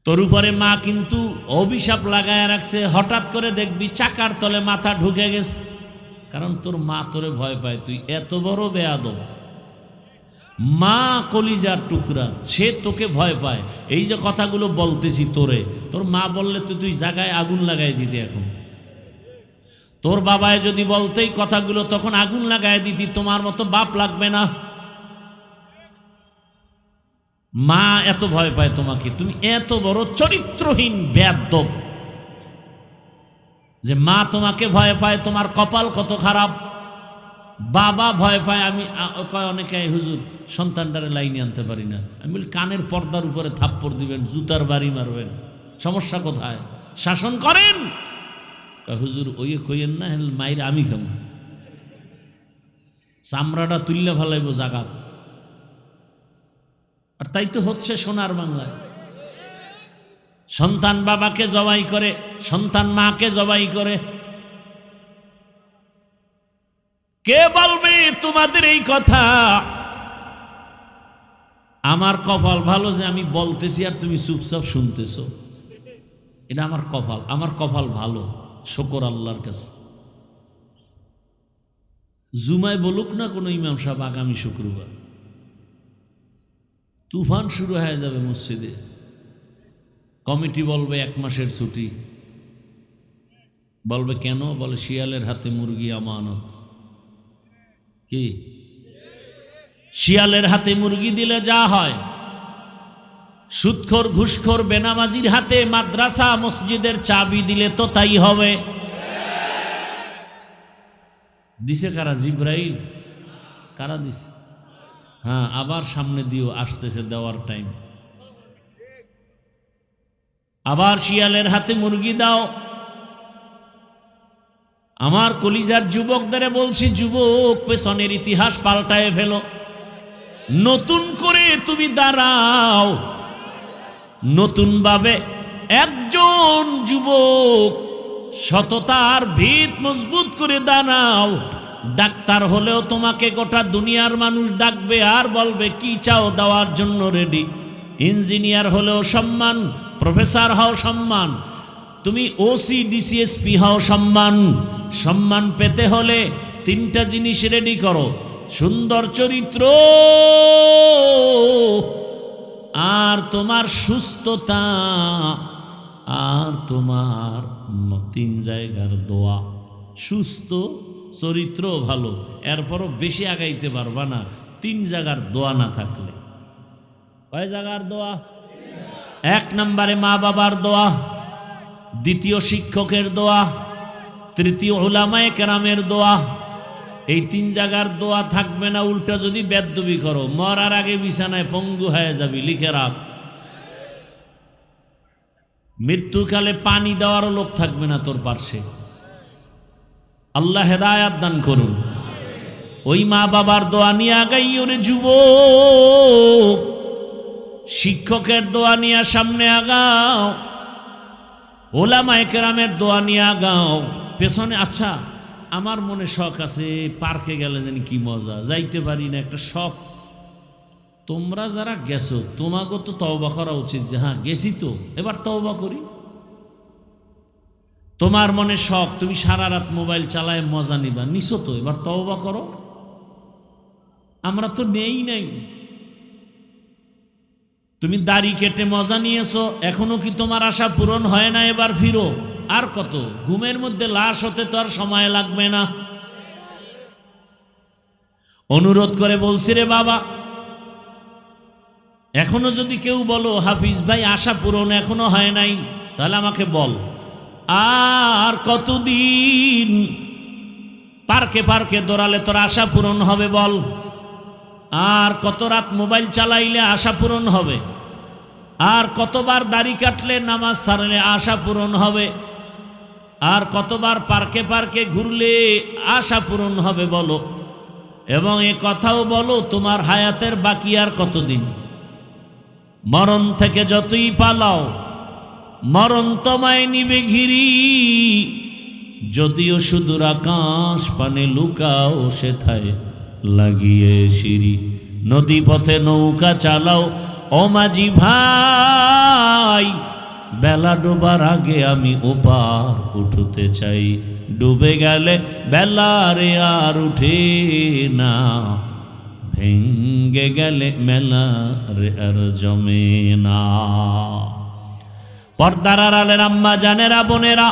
Speaker 1: তোর উপরে মা কিন্তু অভিশাপ লাগায় রাখছে, হঠাৎ করে দেখবি চাকার তলে মাথা ঢুকে গেছে, কারণ তোর মা তোরে ভয় পায়, তুই এত বড় বেয়াদব। মা কলিজার টুকরা, সে তোকে ভয় পায়। এই যে কথাগুলো বলতেছি তোরে, তোর মা বললে তো তুই জায়গায় আগুন লাগাই দিতে। এখন তোর বাবায় যদি বলতেই কথাগুলো, তখন আগুন লাগাই দিতি, তোমার মতো বাপ লাগবে না। মা এত ভয় পায় তোমাকে, তুমি এত বড় চরিত্রহীন বেয়াদব যে মা তোমাকে ভয় পায়, তোমার কপাল কত খারাপ। বাবা ভয় পায়। আমি কয় অনেকে, হুজুর সন্তানটারে লাইনে আনতে পারি না। আমি বলি, কানের পর্দার উপরে থাপ্পড় দিবেন, জুতার বাড়ি মারবেন, সমস্যা কোথায়? শাসন করেন, হুজুর ওই কইেন না, মায়ের আমি খাবো, চামড়াটা তুললে ভালাইব জাগাত। আর তাই তো হচ্ছে সোনার বাংলায়। সন্তান বাবাকে জবাই করে, সন্তান মাকে জবাই করে। কে বলবে তোমাদের এই কথা? আমার কপাল ভালো যে আমি বলতেছি আর তুমি চুপচাপ শুনতেছো। এটা আমার কপাল, আমার কপাল ভালো, শুকর আল্লাহর কাছে। জুমায় বলুক না কোনো ইমাম সাহেব আগামী শুক্রবার তুফান শুরু হয়ে যাবে মসজিদে, কমিটি বলবে 1 মাসের ছুটি। বলবে কেন? বলে শিয়ালের হাতে মুরগি আমানত। কি শিয়ালের হাতে মুরগি দিলে যা হয়, সুদখোর ঘুষখোর বেনামাজির হাতে মাদ্রাসা মসজিদের চাবি দিলে তো তাই হবে। দিছে কারা? জিব্রাইল। কারা দিছে? হ্যাঁ, আবার সামনে দিও, আসতেছে দেওয়ার টাইম। আবার শিয়ালের হাতে মুরগি দাও। আমার কলিজার যুবকদের বলছি, যুবক, পেছনের ইতিহাস পাল্টায় ফেলো, নতুন করে তুমি দাঁড়াও। নতুন ভাবে একজন যুবক সততার ভিত মজবুত করে দাঁড়াও। ডাক্তার হলেও তোমাকে গোটা দুনিয়ার মানুষ ডাকবে আর বলবে কি চাও, দেওয়ার জন্য রেডি। ইঞ্জিনিয়ার হলেও সম্মান, প্রফেসর হও সম্মান, তুমি ওসি ডিসিএসপি হও সম্মান। সম্মান পেতে হলে 3টা জিনিস রেডি করো: সুন্দর চরিত্র, আর তোমার সুস্থতা, আর তোমার 3 জায়গার দোয়া। সুস্থ, চরিত্র ভালো, এরপরও বেশি আগাইতে পারবা না 3 জায়গার দোয়া না থাকলে। কয় জায়গার দোয়া? 1 নম্বরে মা বাবার দোয়া, 2য় শিক্ষকের দোয়া, 3য় উলামায়ে কেরামের দোয়া। এই 3 জায়গার দোয়া থাকবে না, উল্টা যদি বেদবি করো, মরার আগে বিছানায় পঙ্গু হয়ে যাবি। লিখে রাখ, মৃত্যুকালে পানি দেওয়ারও লোক থাকবে না তোর পার্শ্বে। আল্লাহ হেদায়াত দান করুন। ওই মা বাবার দোয়া নিয়ে আগাইও রে যুবক, শিক্ষকের দোয়া নিয়ে সামনে আগাও, উলামায়ে কেরামের দোয়া নিয়ে আগাও পেছনে। আচ্ছা, আমার মনে শখ আছে, পার্কে গেলে জানি কি মজা, যাইতে পারি না, একটা শখ। তোমরা যারা গেছো তোমাকে তো তওবা করা উচিত যে হ্যাঁ গেছি তো, এবার তওবা করি। তোমার মনে শখ, তুমি সারা রাত মোবাইল চালায় মজা নিবা, নিছো তো, এবার তওবা করো। আমরা তো নেই নাই। তুমি দাড়ি কেটে মজা নিয়েছো, এখনো কি তোমার আশা পূরণ হয় না? এবার ফিরো। আর কত? ঘুমের মধ্যে লাশ হতে তো আর সময় লাগবে না। অনুরোধ করে বলছি রে বাবা, এখনো যদি কেউ বলো হাফিজ ভাই আশা পূরণ এখনো হয় নাই, তাহলে আমাকে বল, আর কতদিন পার্কে পার্কে দৌড়ালে তোর আশা পূরণ হবে বল? আর কত রাত মোবাইল চালাইলে আশা পূরণ হবে? আর কতবার দাড়ি কাটলে, নামাজ ছাড়লে আশা পূরণ হবে? আর কতবার পার্কে পার্কে ঘুরলে আশা পূরণ হবে বলো? এবং এ কথাও বলো, তোমার হায়াতের বাকি আর কতদিন? মরণ থেকে যতই পালাও, মরণ তোমায় নিবে ঘিরি। যদিও সুদূর আকাশ পানে লুকাও, সেথায় লাগিয়ে সিঁড়ি। নদী পথে নৌকা চালাও ও মাঝি ভাই, বেলা ডোবার আগে আমি ওপার উঠতে চাই। ডুবে গেলে বেলা রে আর উঠে না, ভেঙ্গে গেলে মেলা রে আর জমে না। পর্দার আড়ালের আম্মা জানেরা, বোনেরা,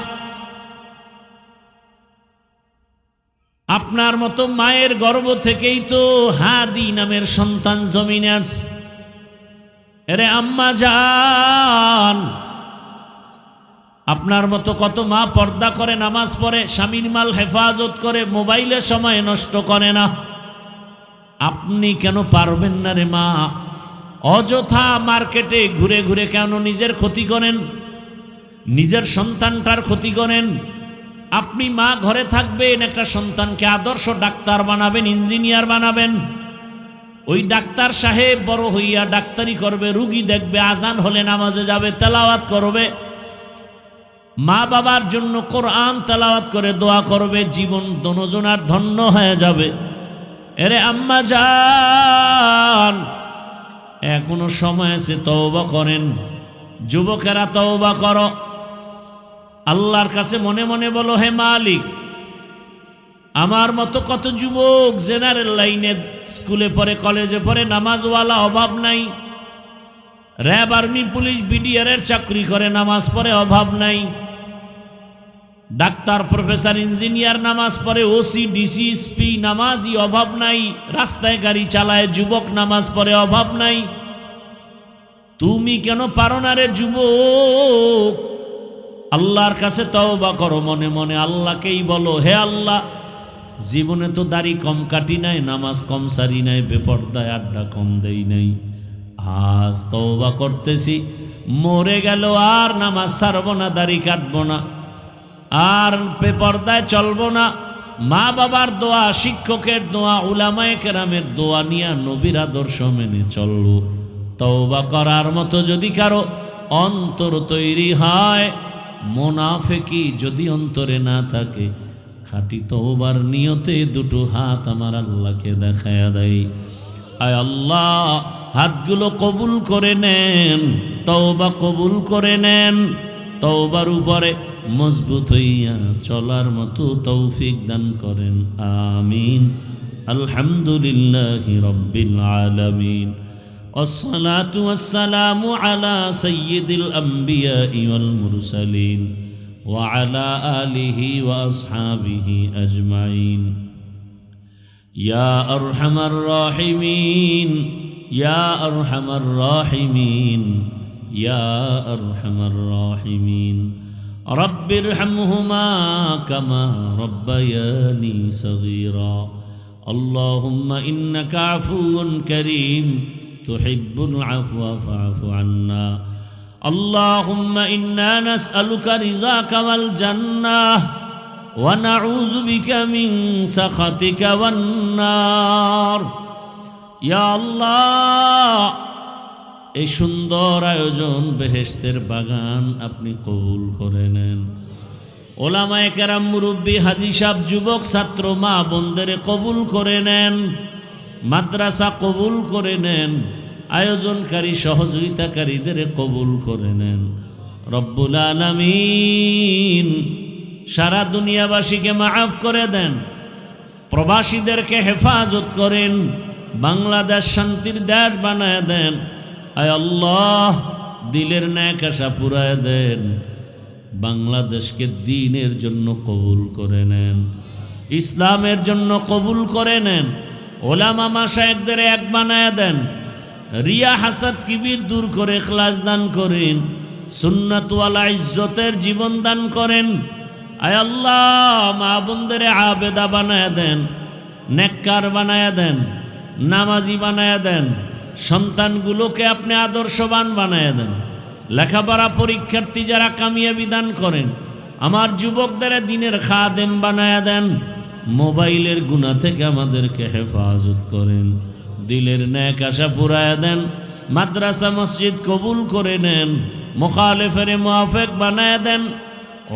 Speaker 1: আপনার মতো মায়ের গর্ভ থেকেই তো হাদি নামের সন্তান জমিনে আসছে। এরে আম্মা জান, আপনার মতো কত মা পর্দা করে, নামাজ পড়ে, স্বামীর মাল হেফাজত করে, মোবাইলে সময় নষ্ট করে না। আপনি কেন পারবেন না রে মা? অযথা মার্কেটে ঘুরে ঘুরে কেন নিজের ক্ষতি করেন, নিজের সন্তানটার ক্ষতি করেন? আপনি মা ঘরে থাকবেন, একটা সন্তানকে আদর্শ ডাক্তার বানাবেন, ইঞ্জিনিয়ার বানাবেন। ওই ডাক্তার সাহেব বড় হইয়া ডাক্তারি করবে, রুগী দেখবে, আজান হলে নামাজে যাবে, তেলাওয়াত করবে, মা বাবার জন্য কোরআন তেলাওয়াত করে দোয়া করবে, জীবন দনজনার ধন্য হয়ে যাবে। এরে আম্মা জান, এখনো সময় আছে, তওবা করেন। যুবকেরা তওবা করো, আল্লাহর কাছে মনে মনে বলো, হে মালিক, আমার মতো কত যুবক জেনারেল লাইনে স্কুলে পড়ে, কলেজে পড়ে, নামাজওয়ালা, অভাব নাই। র্যাব, আর্মি, পুলিশ, বিডিআর এর চাকরি করে, নামাজ পড়ে, অভাব নাই। ডাক্তার, প্রফেসর, ইঞ্জিনিয়ার নামাজ পড়ে, ওসি, ডিসি, এসপি নামাজি, অভাব নাই। রাস্তায় গাড়ি চালায় যুবক, নামাজ পড়ে, অভাব নাই। তুমি কেন পারো না রে যুবক? আল্লাহর কাছে তওবা করো মনে মনে, আল্লাহকেই বলো, হে আল্লাহ, জীবনে তো দাড়ি কম কাটি নাই, নামাজ কম সারি নাই, বেপর্দায় আড্ডা কম দেই নাই। আজ তওবা করতেছি, মরে গেল আর নামাজ ছাড়বো না, দাড়ি কাটবো না, আর বেপর্দায় চলবো না। মা বাবার দোয়া, শিক্ষকের দোয়া, উলামায়ে কেরামের দোয়া নিয়ে নবীর আদর্শ মেনে চলবো। তওবা করার মতো যদি কারো অন্তর তৈরি হয়, মুনাফিকি যদি অন্তরে না থাকে, খাঁটি তওবার নিয়তে দুটো হাত আমার আল্লাহকে দেখায়া দেয়। আয় আল্লাহ, হাতগুলো কবুল করে নেন, তওবা কবুল করে নেন, তওবার উপরে মজবুত হইয়া চলার মতো তৌফিক দান করেন, আমিন। আলহামদুলিল্লাহি রাব্বিল আলামিন, والصلاة والسلام على سيد الأنبياء والمرسلين وعلى آله وأصحابه أجمعين. يا أرحم الراحمين، يا أرحم الراحمين، يا أرحم الراحمين. رب ارحمهما كما ربياني صغيرا. اللهم إنك عفو كريم تحب العفو فاعف عنا. اللهم إنا نسألك رضاك والجنة ونعوذ بك من سخطك والنار. يا الله, এই সুন্দর আয়োজন, বেহেশতের বাগান আপনি কবুল করে নেন। ওলামায়ে কেরাম, মুরব্বী, হাজী সাহেব, যুবক, ছাত্র, মা বোনদের কবুল করে নেন। মাদ্রাসা কবুল করে নেন। আয়োজনকারী, সহযোগিতাকারীদের কবুল করে নেন। রব্বুল আলামিন সারা দুনিয়াবাসীকে মাফ করে দেন। প্রবাসীদেরকে হেফাজত করেন। বাংলাদেশ শান্তির দেশ বানায় দেন। আয় আল্লাহ, দিলের ন্যাক আশা পুরায় দেন। বাংলাদেশকে দ্বীনের জন্য কবুল করে নেন, ইসলামের জন্য কবুল করে নেন। ওলামা মাশায়েখদের এক বানায় দেন। রিয়া, হাসাদ, কিবির দূর করে ইখলাস দান করেন। সুন্নাত ওয়ালা ইজ্জতের জীবন দান করেন। আয় আল্লাহ, মা বোনদের আবেদা বানায় দেন, নেককার বানায় দেন, নামাজি বানায় দেন। সন্তানগুলোকে আপনি আদর্শবান বানায় দেন। লেখাপড়া পরীক্ষার্থী যারা কামিয়াবি দান করেন। আমার যুবকদের দিনের খাদেম বানায় দেন। মোবাইলের গুনাহ থেকে আমাদেরকে হেফাজত করেন। দিলের ন্যাক আশা পুরায় দেন। মাদ্রাসা মসজিদ কবুল করে নেন। মুখালিফের মুআফিক বানায় দেন।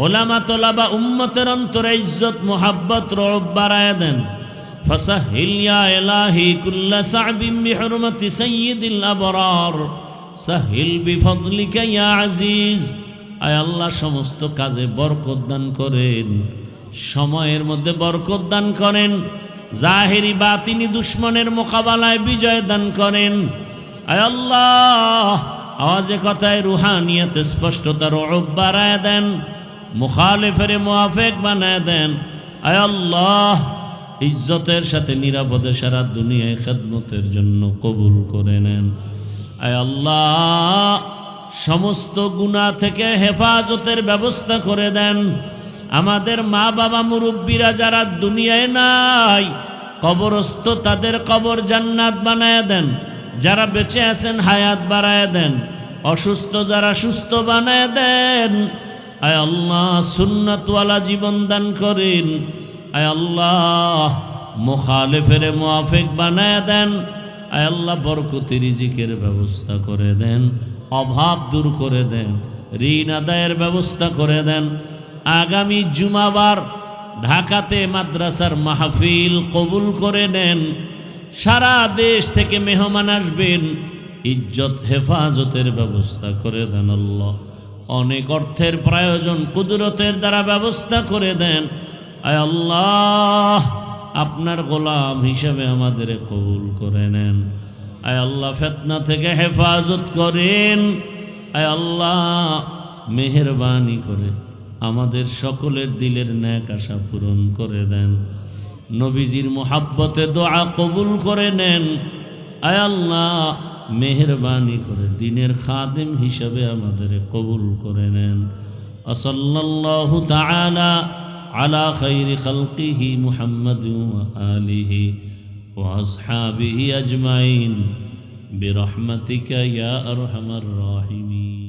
Speaker 1: ওলামা তোলাবা উম্মতের অন্তরে ইজ্জত, মুহাব্বত, রব বাড়ায় দেন। ফাসাহিল ইয়া ইলাহি কুল্লা সা'বিন বিহুরমাতি সাইয়্যিদিল আবরার, সাহিল বিফদলিকা ইয়া আজিজ। আয় আল্লাহ, সমস্ত কাজে বরকত দান করেন, সময়ের মধ্যে বরকত দান করেন। জাহেরি বাতিনি দুশ্মনের মোকাবেলায় বিজয় দান করেন। আয় আল্লাহ, আওয়াজে কথায় রুহানিয়তে স্পষ্টতার রব বাড়ায় দেন। মুখালিফের মুআফিক বানায় দেন। আয় আল্লাহ, ইজ্জতের সাথে নিরাপদে সারা দুনিয়ায় খেদমতের জন্য কবুল করে নেন। আয় আল্লাহ, সমস্ত গুনাহ থেকে হেফাজতের ব্যবস্থা করে দেন। আমাদের মা বাবা মুরব্বীরা যারা দুনিয়ায় নাই, কবরস্থ, তাদের কবর জান্নাত বানায় দেন। যারা বেঁচে আছেন হায়াত বাড়ায় দেন। অসুস্থ যারা সুস্থ বানায় দেন। আয় আল্লাহ সুন্নাতওয়ালা জীবন দান করেন। আয় আল্লাহ মুখালিফের মুআফিক বানায় দেন। আয় আল্লাহ বরকতি রিজিকের ব্যবস্থা করে দেন, অভাব দূর করে দেন, ঋণ আদায়ের ব্যবস্থা করে দেন। আগামী জুমাবার ঢাকাতে মাদ্রাসার মাহফিল কবুল করে নেন। সারা দেশ থেকে মেহমান আসবেন, ইজ্জত হেফাজতের ব্যবস্থা করে দেন আল্লাহ। অনেক অর্থের প্রয়োজন, কুদরতের দ্বারা ব্যবস্থা করে দেন। আয় আল্লাহ আপনার গোলাম হিসেবে আমাদের কবুল করে নেন। আয় আল্লাহ ফিতনা থেকে হেফাজত করেন। আয় আল্লাহ মেহেরবানি করে আমাদের সকলের দিলের ন্যাক আশা পূরণ করে দেন। নবীজির মুহাব্বতে দোয়া কবুল করে নেন। আয় আল্লাহ মেহেরবানি করে দিনের খাদিম হিসাবে আমাদের কবুল করে নেন। সাল্লাল্লাহু তাআলা আলা খাইরি খালকিহি মুহাম্মাদ ওয়া আলিহি ওয়া আসহাবিহি আজমাইন বিরহমাতিকা ইয়া আরহামার রাহিমিন।